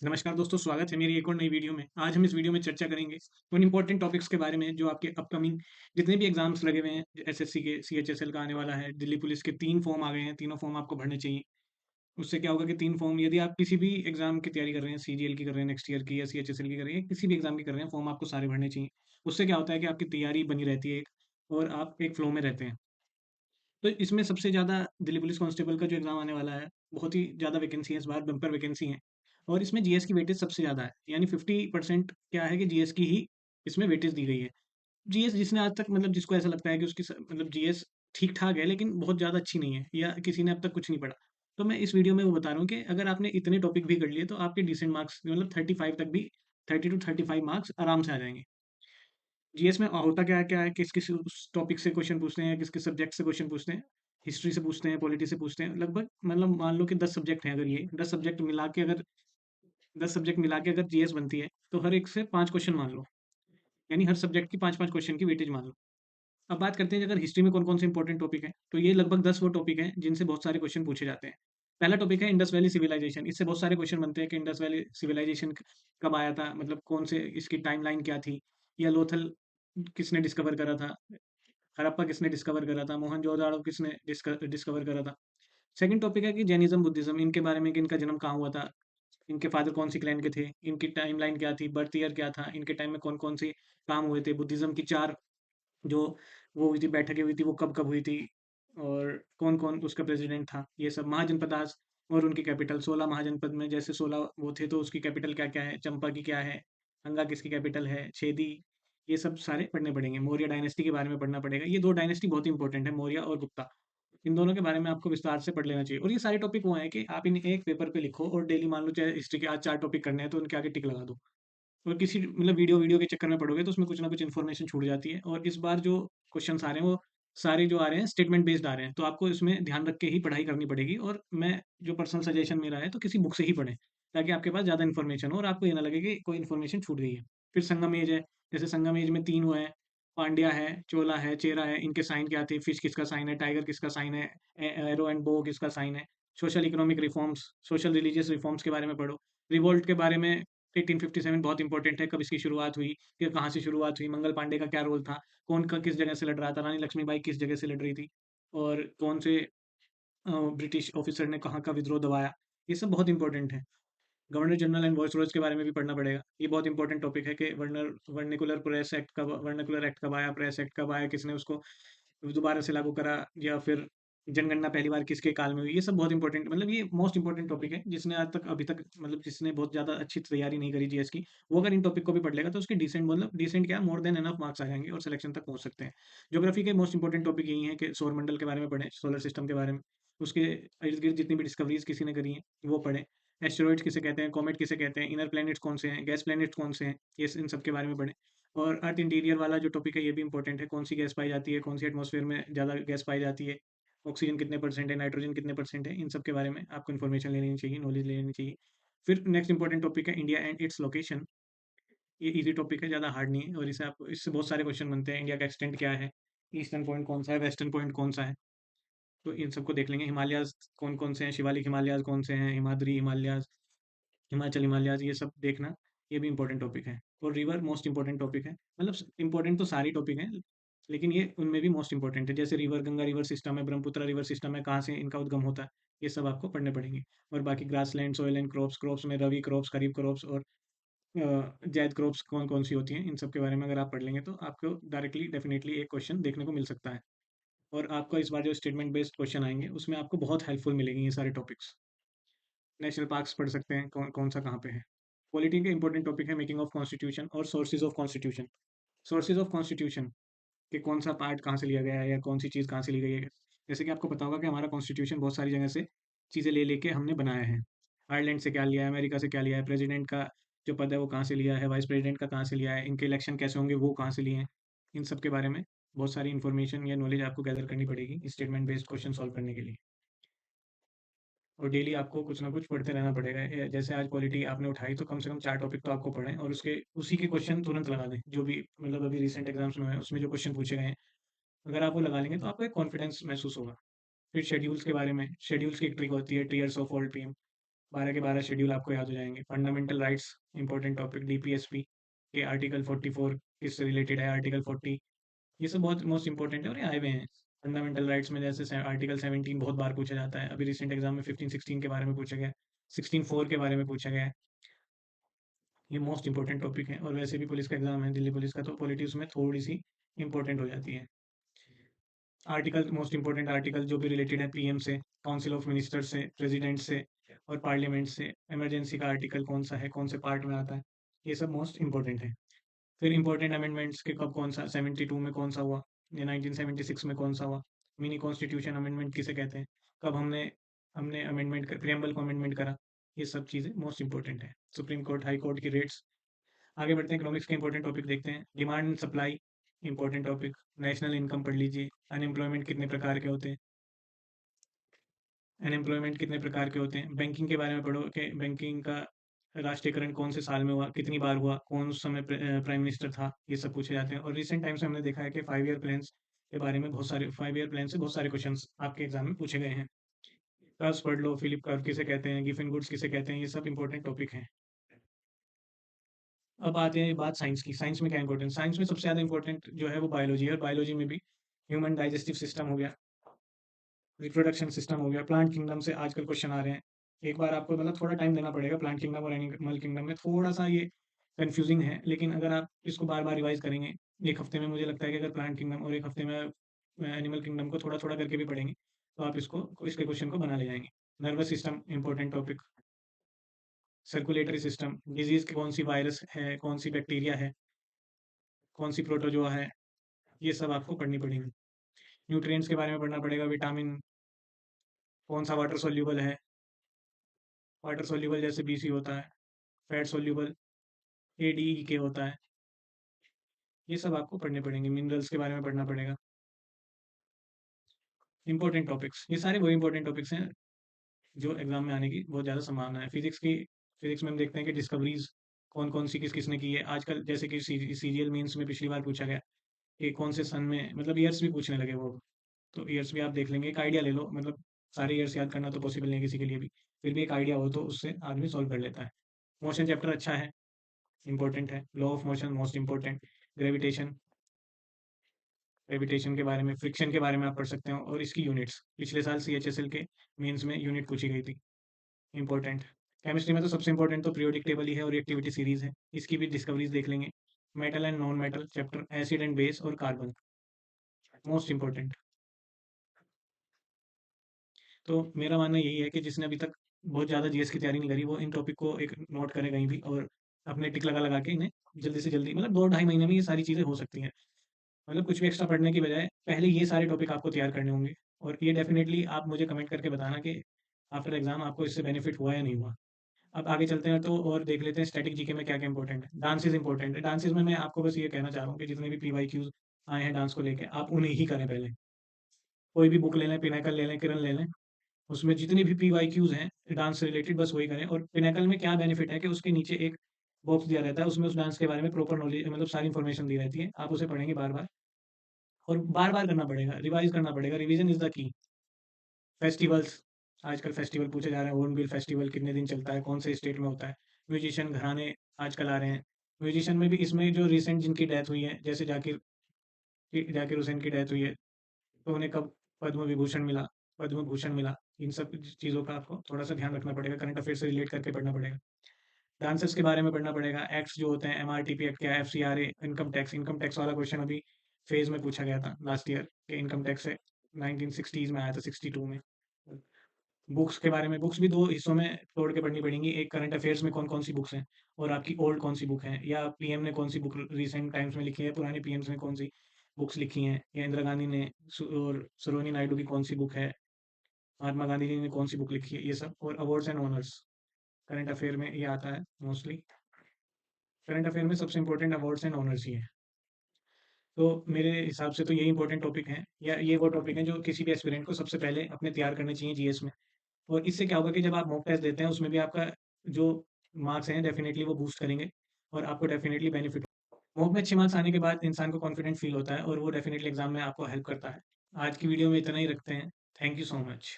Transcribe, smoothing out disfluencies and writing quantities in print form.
नमस्कार दोस्तों, स्वागत है मेरी एक और नई वीडियो में। आज हम इस वीडियो में चर्चा करेंगे उन इम्पोर्टेंट टॉपिक्स के बारे में जो आपके अपकमिंग जितने भी एग्जाम्स लगे हुए हैं। एसएससी के, सीएचएसएल का आने वाला है, दिल्ली पुलिस के 3 फॉर्म आ गए हैं, तीनों फॉर्म आपको भरने चाहिए। उससे क्या होगा कि 3 फॉर्म यदि आप किसी भी एग्जाम की तैयारी कर रहे हैं, सीजीएल की कर रहे हैं नेक्स्ट ईयर की, या सीएचएसएल की कर रहे हैं, किसी भी एग्जाम की कर रहे हैं, फॉर्म आपको सारे भरने चाहिए। उससे क्या होता है कि आपकी तैयारी बनी रहती है और आप एक फ्लो में रहते हैं। तो इसमें सबसे ज़्यादा दिल्ली पुलिस कांस्टेबल का जो एग्ज़ाम आने वाला है, बहुत ही ज़्यादा वैकेंसी है इस बार, बम्पर वैकेंसी है। और इसमें जीएस की वेटेज सबसे ज़्यादा है, यानी 50% क्या है कि जीएस की ही इसमें वेटेज दी गई है। जीएस जिसने आज तक मतलब जिसको ऐसा लगता है कि उसकी मतलब जीएस ठीक-ठाक है, लेकिन बहुत ज़्यादा अच्छी नहीं है, या किसी ने अब तक कुछ नहीं पढ़ा। तो मैं इस वीडियो में वो बता रहा हूँ कि अगर आपने इतने टॉपिक भी कर लिए, तो आपके डिसेंट मार्क्स मतलब 35 तक भी, 30 टू 35 मार्क्स आराम से आ जाएँगे। जीएस में होता क्या है, किस-किस उस टॉपिक से क्वेश्चन पूछते हैं, किस-किस सब्जेक्ट से क्वेश्चन पूछते हैं, हिस्ट्री से पूछते हैं, पॉलिटी से पूछते हैं, लगभग मतलब मान लो कि 10 सब्जेक्ट हैं, अगर ये 10 सब्जेक्ट मिला के अगर जीएस बनती है, तो हर एक से 5 क्वेश्चन मान लो, यानी हर सब्जेक्ट की 5-5 क्वेश्चन की वेटेज मान लो। अब बात करते हैं अगर हिस्ट्री में कौन-कौन से इंपॉर्टेंट टॉपिक हैं, तो ये लगभग 10 वो टॉपिक हैं जिनसे बहुत सारे क्वेश्चन पूछे जाते हैं। पहला टॉपिक है इंडस वैली सिविलाइजेशन। इससे बहुत सारे क्वेश्चन बनते हैं कि इंडस वैली सिविलाइजेशन कब आया था, मतलब कौन से इसकी टाइमलाइन क्या थी, या लोथल किसने डिस्कवर करा था, हड़प्पा किसने डिस्कवर करा था, मोहनजोदड़ो किसने डिस्कवर करा था। सेकंड टॉपिक है कि जैनिज़्म, बुद्धिज़्म, इनके बारे में कि इनका जन्म कहाँ हुआ था, इनके फादर कौन सी क्लैन के थे, इनकी टाइमलाइन क्या थी, बर्थ ईयर क्या था, इनके टाइम में कौन-कौन से काम हुए थे, बुद्धिज़्म की 4 जो वो हुई थी, बैठकें हुई थी, वो कब-कब हुई थी, और कौन-कौन उसका प्रेज़िडेंट था, ये सब। महाजनपदास और उनकी कैपिटल, 16 महाजनपद में जैसे 16 वो थे, तो उसकी कैपिटल क्या-क्या है, चंपा की क्या है, अंगा किसकी कैपिटल है, छेदी, ये सब सारे पढ़ने पड़ेंगे। मौर्य डायनेस्टी के बारे में पढ़ना पड़ेगा। ये 2 डायनेस्टी बहुत ही इंपॉर्टेंट है, मौर्य और गुप्ता। इन दोनों के बारे में आपको विस्तार से पढ़ लेना चाहिए, और ये सारे टॉपिक वो हैं कि आप इन्हें एक पेपर पे लिखो, और डेली मान लो चाहे हिस्ट्री के आज 4 टॉपिक करने हैं, तो उनके आगे टिक लगा दो। और किसी मतलब वीडियो वीडियो के चक्कर में पढ़ोगे तो उसमें कुछ ना कुछ इन्फॉर्मेशन छूट जाती है, और इस बार जो क्वेश्चंस आ रहे हैं वो सारे जो आ रहे हैं स्टेटमेंट बेस्ड आ रहे हैं, तो आपको इसमें ध्यान रख के ही पढ़ाई करनी पड़ेगी। और मैं जो पर्सनल सजेशन मेरा है, तो किसी बुक से ही पढ़ें, ताकि आपके पास ज़्यादा इन्फॉर्मेशन हो और आपको ये ना लगे कि कोई इन्फॉर्मेशन छूट गई है। फिर संगम एज है, जैसे संगम एज में 3 वो हैं, पांड्या है, चोला है, चेरा है, इनके साइन क्या थे, फिश किसका साइन है, टाइगर किसका साइन है, एरो एंड बो किसका साइन है। Social economic reforms, social religious reforms के बारे में पढ़ो। रिवोल्ट के बारे में 1857 बहुत इंपॉर्टेंट है, कब इसकी शुरुआत हुई, ये कहाँ से शुरुआत हुई, मंगल पांडे का क्या रोल था, कौन क किस जगह से लड़ रहा था, रानी लक्ष्मीबाई किस जगह से लड़ रही थी, और कौन से ब्रिटिश ऑफिसर ने कहाँ का विद्रोह दबाया, ये सब बहुत इंपॉर्टेंट है। गवर्नर जनरल एंड वाइसरॉयज़ के बारे में भी पढ़ना पड़ेगा। ये बहुत इंपॉर्टेंट टॉपिक है कि वर्नाकुलर एक्ट कब आया, प्रेस एक्ट कब आया, किसने उसको दोबारा से लागू करा, या फिर जनगणना पहली बार किसके काल में हुई। ये सब बहुत इंपॉर्टेंट, मतलब ये मोस्ट इंपॉर्टेंट टॉपिक है, जिसने आज तक अभी तक मतलब जिसने बहुत ज़्यादा अच्छी तैयारी नहीं करी जीएस की, वो अगर इन टॉपिक को भी पढ़ लेगा, तो उसके डिसेंट क्या, मोर देन एनफ मार्क्स आ जाएँगे और सिलेक्शन तक पहुँच सकते हैं। ज्योग्राफी के मोस्ट इंपॉर्टेंट टॉपिक यही हैं कि सौरमंडल के बारे में पढ़ें, सोलर सिस्टम के बारे में। उसके इर्द-गिर्द जितनी भी डिस्कवरीज़ किसी ने करी हैं, वो पढ़ें। एस्टेरॉइड्स किसे कहते हैं, कॉमेट किसे कहते हैं, इनर प्लैनेट्स कौन से हैं, गैस प्लैनेट्स कौन से हैं, ये इन सब के बारे में पढ़ें। और अर्थ इंटीरियर वाला जो टॉपिक है, ये भी इंपॉर्टेंट है, कौन-सी गैस पाई जाती है, कौन-सी एटमॉस्फेयर में ज़्यादा गैस पाई जाती है, ऑक्सीजन कितने परसेंट है, नाइट्रोजन कितने परसेंट है, इन सब के बारे में आपको इन्फॉर्मेशन ले लेनी चाहिए, नॉलेज ले लेनी चाहिए। फिर नेक्स्ट इंपॉर्टेंट टॉपिक है इंडिया एंड इट्स लोकेशन। ये ईज़ी टॉपिक है, ज़्यादा हार्ड नहीं है, और इससे बहुत सारे क्वेश्चन बनते हैं। इंडिया का एक्सटेंट क्या है, ईस्टर्न पॉइंट कौन-सा है, वेस्टर्न पॉइंट कौन-सा है, तो इन सबको देख लेंगे। हिमालयाज़ कौन-कौन से हैं, शिवालिक हिमालयाज़ कौन से हैं, हिमाद्री हिमालयाज़, हिमाचल हिमालयाज़, ये सब देखना, ये भी इम्पोर्टेंट टॉपिक है। और रिवर मोस्ट इम्पोर्टेंट टॉपिक है, मतलब इम्पोर्टेंट तो सारी टॉपिक हैं, लेकिन ये उनमें भी मोस्ट इम्पोर्टेंट है। जैसे रिवर, गंगा रिवर सिस्टम है, ब्रह्मपुत्र रिवर सिस्टम है, कहाँ से इनका उद्गम होता है, ये सब आपको पढ़ने पड़ेंगे। और बाकी grassland, soil and crops, crops में रबी क्रॉप्स, खरीफ क्रॉप्स, और ज़ैद क्रॉप्स कौन-कौन सी होती हैं, इन सब के बारे में अगर आप पढ़ लेंगे, तो आपको डायरेक्टली डेफिनिटली एक क्वेश्चन देखने को मिल सकता है। और आपको इस बार जो स्टेटमेंट बेस्ड क्वेश्चन आएँगे, उसमें आपको बहुत हेल्पफुल मिलेंगे ये सारे टॉपिक्स। नेशनल पार्क्स पढ़ सकते हैं, कौन-सा कहाँ पे है। पॉलिटी के इंपॉर्टेंट टॉपिक है मेकिंग ऑफ कॉन्स्टिट्यूशन और sources of constitution. Sources of constitution कि कौन-सा पार्ट कहाँ से लिया गया है, या कौन-सी चीज़ कहाँ से ली गई है। जैसे कि आपको पता होगा कि हमारा कॉन्स्टिट्यूशन बहुत सारी जगह से चीज़ें ले लेके हमने बनाया है। आयरलैंड से क्या लिया है, अमेरिका से क्या लिया है, प्रेसिडेंट का जो पद है वो कहाँ से लिया है, वाइस प्रेसिडेंट का कहाँ से लिया है, इनके इलेक्शन कैसे होंगे वो कहाँ से लिए हैं। इन सब के बारे में बहुत सारी इन्फॉर्मेशन या नॉलेज आपको गैदर करनी पड़ेगी स्टेटमेंट बेस्ड क्वेश्चन सॉल्व करने के लिए। और डेली आपको कुछ ना कुछ पढ़ते रहना पड़ेगा। जैसे आज पॉलिटी आपने उठाई, तो कम से कम 4 टॉपिक तो आपको पढ़ें, और उसके उसी के क्वेश्चन तुरंत लगा दें। जो भी मतलब अभी रिसेंट एग्ज़ाम्स में हुए हैं, उसमें जो क्वेश्चन पूछे गए हैं, अगर आप वो लगा लेंगे, तो आपको एक कॉन्फिडेंस महसूस होगा। फिर शेड्यूल्स के बारे में, शेड्यूल्स की एक ट्रिक होती है, टियर्स ऑफ ऑल टीम। 12 के 12 शेड्यूल आपको याद हो जाएँगे। Fundamental rights important topic, DPSP के आर्टिकल 44 किससे रिलेटेड है, आर्टिकल 40, ये सब बहुत मोस्ट इम्पोर्टेंट है और ये आए हुए हैं। फंडामेंटल राइट्स में जैसे आर्टिकल 17 बहुत बार पूछा जाता है। अभी रिसेंट एग्जाम में 15-16 के बारे में पूछा गया, 16(4) के बारे में पूछा गया है। ये मोस्ट इंपॉर्टेंट टॉपिक है और वैसे भी पुलिस का एग्जाम है दिल्ली पुलिस का, तो पॉलिटिक्स में थोड़ी सी इंपॉर्टेंट हो जाती है। आर्टिकल मोस्ट इंपॉर्टेंट आर्टिकल जो भी रिलेटेड है पीएम से, काउंसिल ऑफ मिनिस्टर से, प्रेसिडेंट से और पार्लियामेंट से, इमरजेंसी का आर्टिकल कौन सा है, कौन से पार्ट में आता है, ये सब मोस्ट इंपॉर्टेंट है। फिर इंपॉर्टेंट अमेंडमेंट्स के कब कौन सा 72 में कौन सा हुआ, या 1976 में कौन सा हुआ, मिनी कॉन्स्टिट्यूशन अमेंडमेंट किसे कहते हैं, कब हमने हमने अमेंडमेंट प्रियम्बल को अमेंडमेंट करा, ये सब चीज़ें मोस्ट इंपॉर्टेंट है। सुप्रीम कोर्ट, हाई कोर्ट की रेट्स। आगे बढ़ते हैं, इकोनॉमिक्स के इंपॉर्टेंट टॉपिक देखते हैं। Demand and supply important topic, national income पढ़ लीजिए। अनएम्प्लॉयमेंट कितने प्रकार के होते हैं, अनएम्प्लॉयमेंट कितने प्रकार के होते हैं। बैंकिंग के बारे में पढ़ो कि बैंकिंग का राष्ट्रीयकरण कौन से साल में हुआ, कितनी बार हुआ, कौन उस समय प्राइम मिनिस्टर था, ये सब पूछे जाते हैं। और रिसेंट टाइम्स में हमने देखा है कि 5 ईयर प्लान्स के बारे में बहुत सारे 5 ईयर प्लान से बहुत सारे क्वेश्चंस आपके एग्जाम में पूछे गए हैं। कर्व्स पढ़ लो, फिलिप कर्व किसे कहते हैं, गिफन गुड्स किसे कहते हैं, ये सब इंपॉर्टेंट टॉपिक हैं। अब आते हैं बात साइंस की। साइंस में क्या इंपॉर्टेंट, साइंस में सबसे ज़्यादा इंपॉर्टेंट जो है वो बायोलॉजी है, और बायोलॉजी में भी ह्यूमन डाइजेस्टिव सिस्टम हो गया, रिप्रोडक्शन सिस्टम हो गया, प्लांट किंगडम से आजकल क्वेश्चन आ रहे हैं। एक बार आपको मतलब थोड़ा टाइम देना पड़ेगा, प्लांट किंगडम और एनिमल किंगडम में थोड़ा सा ये कंफ्यूजिंग है, लेकिन अगर आप इसको बार बार रिवाइज करेंगे एक हफ्ते में, मुझे लगता है कि अगर प्लांट किंगडम और एक हफ्ते में एनिमल किंगडम को थोड़ा थोड़ा करके भी पढ़ेंगे तो आप इसके क्वेश्चन को बना ले जाएंगे। Nervous system important topic, circulatory system, disease की कौन सी वायरस है, कौन सी बैक्टीरिया है, कौन सी प्रोटोजोआ है, ये सब आपको पढ़नी पड़ेगी। न्यूट्रिएंट्स के बारे में पढ़ना पड़ेगा, विटामिन कौन सा वाटर सोल्यूबल है, वाटर सोल्यूबल जैसे बीसी होता है, फैट सोल्यूबल एडीई के होता है, ये सब आपको पढ़ने पड़ेंगे। मिनरल्स के बारे में पढ़ना पड़ेगा। इंपॉर्टेंट टॉपिक्स, ये सारे वही इंपॉर्टेंट टॉपिक्स हैं जो एग्जाम में आने की बहुत ज़्यादा संभावना है। फिजिक्स में हम देखते हैं कि डिस्कवरीज कौन कौन सी किस किसने की है आजकल, जैसे कि सीरियल मेंस में पिछली बार पूछा गया कि कौन से सन में, मतलब ईयर्स भी पूछने लगे वो, तो ईयर्स भी आप देख लेंगे, एक आइडिया ले लो। मतलब सारे ईयर्स याद करना तो पॉसिबल नहीं है किसी के लिए भी, फिर भी एक आइडिया हो तो उससे आदमी सॉल्व कर लेता है। मोशन चैप्टर अच्छा है, इंपॉर्टेंट है। Law of motion most important. Gravitation, gravitation के बारे में, फ्रिक्शन के बारे में आप पढ़ सकते हो, और इसकी यूनिट्स पिछले साल सीएचएसएल के मेंस में यूनिट पूछी गई थी, इंपॉर्टेंट। केमिस्ट्री में तो सबसे इंपॉर्टेंट तो पीरियोडिक टेबल ही है और रिएक्टिविटी सीरीज है, इसकी भी डिस्कवरीज देख लेंगे। Metal and non metal chapter, acid and base और कार्बन, मोस्ट इंपॉर्टेंट। तो मेरा मानना यही है कि जिसने अभी तक बहुत ज़्यादा जीएस की तैयारी नहीं करी, वो इन टॉपिक को एक नोट करे कहीं भी, और अपने टिक लगा लगा के इन्हें जल्दी से जल्दी, मतलब 2 ढाई महीने में ये सारी चीज़ें हो सकती हैं। मतलब कुछ भी एक्स्ट्रा पढ़ने की बजाय पहले ये सारे टॉपिक आपको तैयार करने होंगे, और ये डेफिनेटली आप मुझे कमेंट करके बताना कि आफ्टर एग्जाम आपको इससे बेनिफिट हुआ या नहीं हुआ। अब आगे चलते हैं तो और देख लेते हैं स्टैटिक जीके में क्या क्या इंपॉर्टेंट है। डांसेस इंपॉर्टेंट है, डांसेस में मैं आपको बस ये कहना चाह रहा हूँ कि जितने भी पीवाईक्यूज आए हैं डांस को लेके, आप उन्हें ही करें पहले। कोई भी बुक ले लें, पिनाकल ले लें, किरण ले लें, उसमें जितनी भी पीवाईक्यूज हैं डांस से रिलेटेड बस वही करें। और पिनाकल में क्या बेनिफिट है कि उसके नीचे एक बॉक्स दिया रहता है, उसमें उस डांस के बारे में प्रॉपर नॉलेज, मतलब सारी इन्फॉर्मेशन दी रहती है, आप उसे पढ़ेंगे बार बार, और बार बार करना पड़ेगा, रिवाइज करना पड़ेगा, revision is the key. Festivals, आजकल फेस्टिवल पूछे जा रहे हैं, हॉर्नबिल फेस्टिवल कितने दिन चलता है, कौन से स्टेट में होता है। म्यूजिशियन घराने आजकल आ रहे हैं, म्यूजिशियन में भी इसमें जो रिसेंट जिनकी डेथ हुई है, जैसे जाकिर हुसैन की डेथ हुई है, तो उन्हें कब पद्म विभूषण मिला, पद्म भूषण मिला, इन सब चीज़ों का आपको थोड़ा सा ध्यान रखना पड़ेगा, करंट अफेयर से रिलेट करके पढ़ना पड़ेगा। डांसर्स के बारे में पढ़ना पड़ेगा, एक्ट्स जो होते हैं, एमआरटीपी एक्ट क्या है, एफसीआरए, इनकम टैक्स वाला क्वेश्चन अभी फेज में पूछा गया था लास्ट ईयर के, इनकम टैक्स से 1960s में आया था, 62 में। बुक्स के बारे में, बुक्स भी दो हिस्सों में तोड़ के पढ़नी पड़ेंगी, एक करंट अफेयर्स में कौन कौन सी बुक्स हैं, और आपकी ओल्ड कौन सी बुक है, या पीएम ने कौन सी बुक रिसेंट टाइम्स में लिखी है, पुराने पीएम्स ने कौन सी बुक्स लिखी हैं, या इंदिरा गांधी ने और सरोजिनी नायडू की कौन सी बुक है, महात्मा गांधी जी ने कौन सी बुक लिखी है, ये सब। और awards and honours current affair में ये आता है मोस्टली। करंट अफेयर में सबसे इंपॉर्टेंट अवार्ड्स एंड ऑनर्स ही है। तो मेरे हिसाब से तो यही इंपॉर्टेंट टॉपिक हैं, या ये वो टॉपिक हैं जो किसी भी एस्पिरेंट को सबसे पहले अपने तैयार करने चाहिए जीएस में। और इससे क्या होगा कि जब आप मॉक टेस्ट देते हैं उसमें भी आपका जो मार्क्स हैं डेफिनेटली वो बूस्ट करेंगे, और आपको डेफिनेटली बेनिफिट। मॉक में अच्छे मार्क्स आने के बाद इंसान को कॉन्फिडेंट फील होता है, और वो डेफिनेटली एग्जाम में आपको हेल्प करता है। आज की वीडियो में इतना ही रखते हैं। Thank you so much.